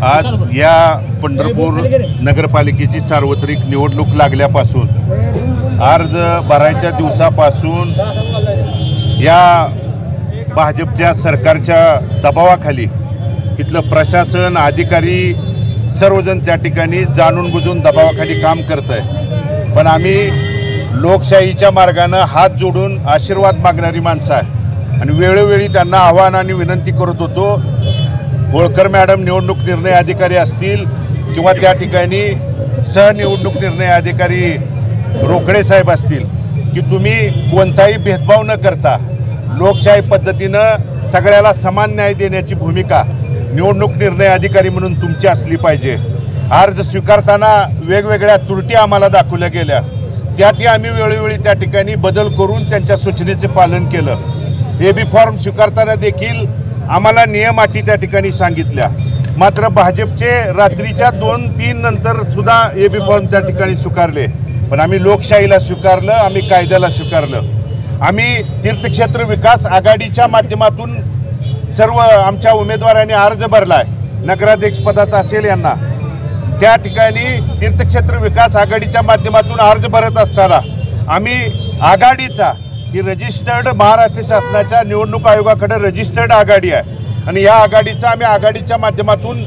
आज या पंढरपूर नगरपालिकेची सार्वत्रिक निवडणूक लागल्यापासून अर्ज भरायच्या दिवसापासून या भाजपच्या सरकारच्या दबावाखाली इथलं प्रशासन अधिकारी सर्वजण त्या ठिकाणी जाणून बुजून दबावाखाली काम करत आहे। पण आम्ही लोकशाहीच्या मार्गाने हात जोडून आशीर्वाद मागणारी माणसं आहे आणि वेळोवेळी त्यांना आव्हान आणि विनंती करत होतो। होळकर मॅडम निवडणूक निर्णय अधिकारी असतील किंवा त्या ठिकाणी सहनिवडणूक निर्णय अधिकारी रोकडे साहेब असतील की तुम्ही कोणताही भेदभाव न करता लोकशाही पद्धतीनं सगळ्याला समान न्याय देण्याची भूमिका निवडणूक निर्णय अधिकारी म्हणून तुमची असली पाहिजे। अर्ज स्वीकारताना वेगवेगळ्या त्रुटी आम्हाला दाखवल्या गेल्या, त्यातही आम्ही वेळोवेळी त्या ठिकाणी बदल करून त्यांच्या सूचनेचे पालन केलं। एबी फॉर्म स्वीकारताना देखील आम्हाला नियम अटी त्या ठिकाणी सांगितल्या, मात्र भाजपचे रात्रीच्या 2-3 नंतर सुद्धा एबी फॉर्म त्या ठिकाणी स्वीकारले। पण आम्ही लोकशाहीला स्वीकारलं, आम्ही कायद्याला स्वीकारलं। आम्ही तीर्थक्षेत्र विकास आघाडीच्या माध्यमातून सर्व आमच्या उमेदवारांनी अर्ज भरलाय, नगराध्यक्ष पदाचा असेल यांना, त्या ठिकाणी तीर्थक्षेत्र विकास आघाडीच्या माध्यमातून अर्ज भरत असताना आम्ही आघाडीचा ही रजिस्टर्ड महाराष्ट्र शासनाच्या निवडणूक आयोगाकडे रजिस्टर्ड आघाडी आहे आणि या आघाडीचा आम्ही आघाडीच्या माध्यमातून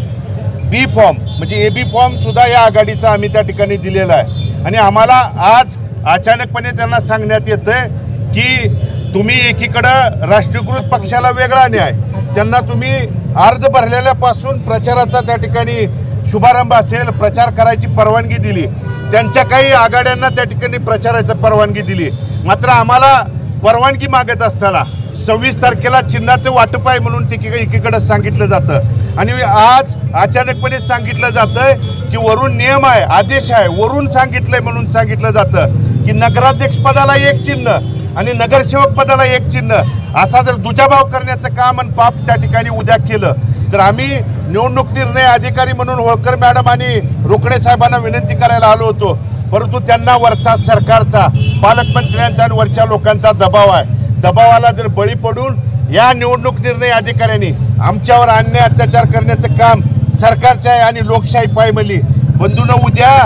बी फॉर्म म्हणजे एबी फॉर्म सुद्धा या आघाडीचा आम्ही त्या ठिकाणी दिलेला आहे। आणि आम्हाला आज अचानकपणे त्यांना सांगण्यात येतंय की तुम्ही एकीकडं राष्ट्रीयकृत पक्षाला वेगळा न्याय, त्यांना तुम्ही अर्ज भरलेल्यापासून प्रचाराचा त्या ठिकाणी शुभारंभ असेल प्रचार करायची परवानगी दिली, त्यांच्या काही आघाड्यांना त्या ठिकाणी प्रचाराची परवानगी दिली, मात्र आम्हाला परवानगी मागत असताना 26 तारखेला चिन्हाचं वाटप आहे म्हणून ते एकीकडे सांगितलं जातं आणि आज अचानकपणे सांगितलं जातंय की वरून नियम आहे, आदेश आहे, वरून सांगितलंय म्हणून सांगितलं जातं की नगराध्यक्ष पदाला 1 चिन्ह आणि नगरसेवक पदाला 1 चिन्ह, असा जर दुजाभाव करण्याचं काम आणि पाप त्या ठिकाणी उद्या केलं तर आम्ही निवडणूक निर्णय अधिकारी म्हणून होळकर मॅडम आणि रोकडे साहेबांना विनंती करायला आलो होतो, परंतु त्यांना वरचा सरकारचा पालकमंत्र्यांचा आणि वरच्या लोकांचा दबाव आहे। दबावाला जर बळी पडून या निवडणूक निर्णय अधिकाऱ्यांनी आमच्यावर अन्याय अत्याचार करण्याचं काम सरकारचं आहे आणि लोकशाही पायमली। बंधूंनो, उद्या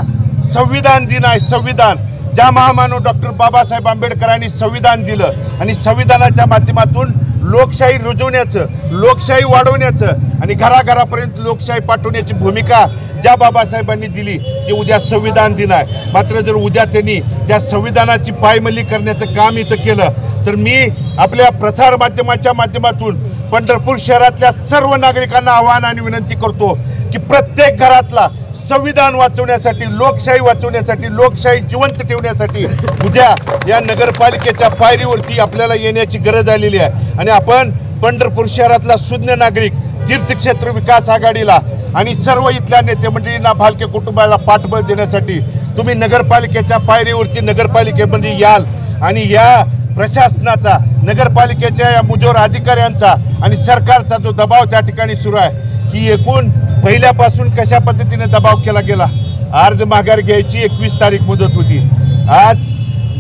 संविधान दिन आहे। संविधान ज्या महामानव डॉक्टर बाबासाहेब आंबेडकरांनी संविधान दिलं आणि संविधानाच्या माध्यमातून लोकशाही रुजवण्याचं, लोकशाही वाढवण्याचं आणि घराघरापर्यंत लोकशाही पाठवण्याची भूमिका ज्या बाबासाहेबांनी दिली ते उद्या संविधान दिन आहे। मात्र जर उद्या त्यांनी त्या संविधानाची पायमल्ली करण्याचं काम इथं केलं तर मी आपल्या प्रसार माध्यमाच्या माध्यमातून पंढरपूर शहरातल्या सर्व नागरिकांना आवाहन आणि विनंती करतो की प्रत्येक घरातला संविधान वाचवण्यासाठी, लोकशाही वाचवण्यासाठी, लोकशाही जिवंत ठेवण्यासाठी उद्या या नगरपालिकेच्या पायरीवरती आपल्याला येण्याची गरज आलेली आहे। आणि आपण पंढरपूर शहरातला सुज्ञ नागरिक तीर्थक्षेत्र विकास आघाडीला आणि सर्व इथल्या नेते मंडळींना, भालके कुटुंबाला पाठबळ देण्यासाठी तुम्ही नगरपालिकेच्या पायरीवरती नगरपालिकेमध्ये याल आणि या प्रशासनाचा, नगरपालिकेच्या या मुजोर अधिकाऱ्यांचा आणि सरकारचा जो दबाव त्या ठिकाणी सुरू आहे की एकूण पहिल्यापासून कशा पद्धतीने दबाव केला गेला। अर्ज माघार घ्यायची 21 तारीख मुदत होती। आज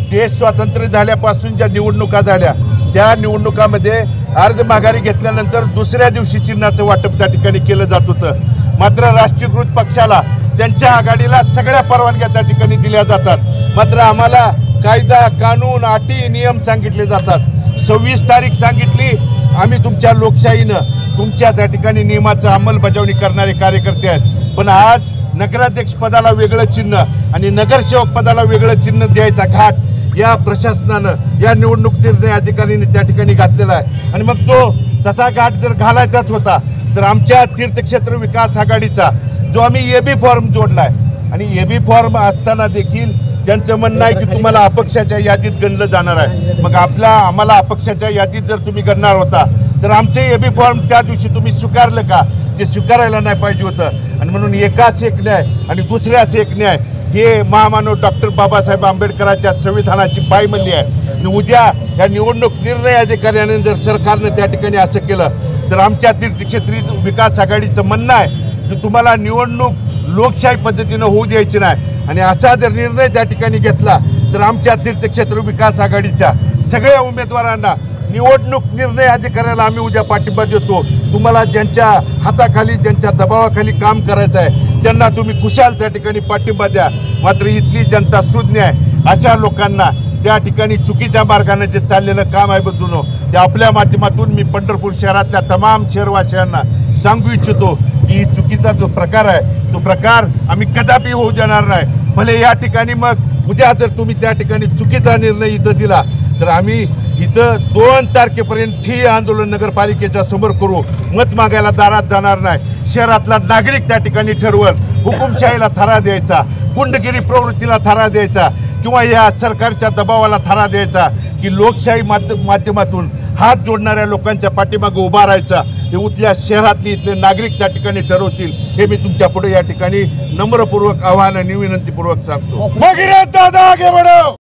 देश स्वातंत्र्य झाल्यापासून ज्या निवडणुका झाल्या त्या निवडणुकामध्ये अर्ज माघारी घेतल्यानंतर दुसऱ्या दिवशी चिन्हाचं वाटप त्या ठिकाणी केलं जात होतं, मात्र राष्ट्रीयकृत पक्षाला त्यांच्या आघाडीला सगळ्या परवानग्या त्या ठिकाणी दिल्या जातात, मात्र आम्हाला कायदा, कानून, अटी, नियम सांगितले जातात। 26 तारीख सांगितली, आम्ही तुमच्या लोकशाहीनं तुमच्या त्या ठिकाणी नियमाचं अंमलबजावणी करणारे कार्यकर्ते आहेत, पण आज नगराध्यक्ष पदाला वेगळं चिन्ह आणि नगरसेवक पदाला वेगळं चिन्ह द्यायचा घाट या प्रशासनानं, या निवडणूक निर्णय अधिकाऱ्यांनी त्या ठिकाणी घातलेला आहे। आणि मग तो तसा घाट जर घालायचाच होता तर आमच्या तीर्थक्षेत्र विकास आघाडीचा जो आम्ही एबी फॉर्म जोडलाय आणि एबी फॉर्म असताना देखील त्यांचं म्हणणं आहे की तुम्हाला अपक्षाच्या यादीत गणलं जाणार आहे। मग आम्हाला अपक्षाच्या यादीत जर तुम्ही गणणार होता तर आमचे एबी फॉर्म त्या दिवशी तुम्ही स्वीकारलं का? ते स्वीकारायला नाही पाहिजे होतं। आणि म्हणून एकाच एक न्याय आणि दुसऱ्याच एक न्याय हे महामानव डॉक्टर बाबासाहेब आंबेडकरांच्या संविधानाची पायमल्ली आहे। आणि उद्या या निवडणूक निर्णय अधिकाऱ्याने जर सरकारनं त्या ठिकाणी असं केलं तर आमच्या तीर्थक्षेत्री विकास आघाडीचं म्हणणं आहे की तुम्हाला निवडणूक लोकशाही पद्धतीनं होऊ द्यायची नाही आणि असा जर निर्णय त्या ठिकाणी घेतला तर आमच्या तीर्थक्षेत्र विकास आघाडीच्या सगळ्या उमेदवारांना निवडणूक निर्णय अधिकाऱ्याला आम्ही उद्या पाठिंबा देतो। तुम्हाला ज्यांच्या हाताखाली ज्यांच्या दबावाखाली काम करायचं आहे त्यांना तुम्ही खुशाल त्या ठिकाणी पाठिंबा द्या। मात्र इथली जनता सुज्ञ आहे, अशा लोकांना त्या ठिकाणी चुकीच्या मार्गाने जे चाललेलं काम आहे बंधूंनो, ते आपल्या माध्यमातून मी पंढरपूर शहरातल्या तमाम शहरवासियांना सांगू इच्छितो की चुकीचा जो प्रकार आहे तो प्रकार आम्ही कदापि होऊ देणार नाही। भले या ठिकाणी मग उद्या जर तुम्ही त्या ठिकाणी चुकीचा निर्णय इथं दिला तर आम्ही इथं 2 तारखेपर्यंत ठिय्या आंदोलन नगरपालिकेच्या समोर करू। मत मागायला दारात जाणार नाही। शहरातला नागरिक त्या ठिकाणी ठरवल हुकुमशाहीला थारा द्यायचा, गुंडगिरी प्रवृत्तीला थारा द्यायचा किंवा या सरकारच्या दबावाला थारा द्यायचा की लोकशाही माध्यमातून हात जोडणाऱ्या लोकांच्या पाठीमागे उभा राहायचा, हे उतल्या शहरातले इथले नागरिक त्या ठिकाणी ठरवतील। हे मी तुमच्या पुढे या ठिकाणी नम्रपूर्वक आव्हान आणि विनंतीपूर्वक सांगतो। भगीरथ दादा आगे बढ़ो।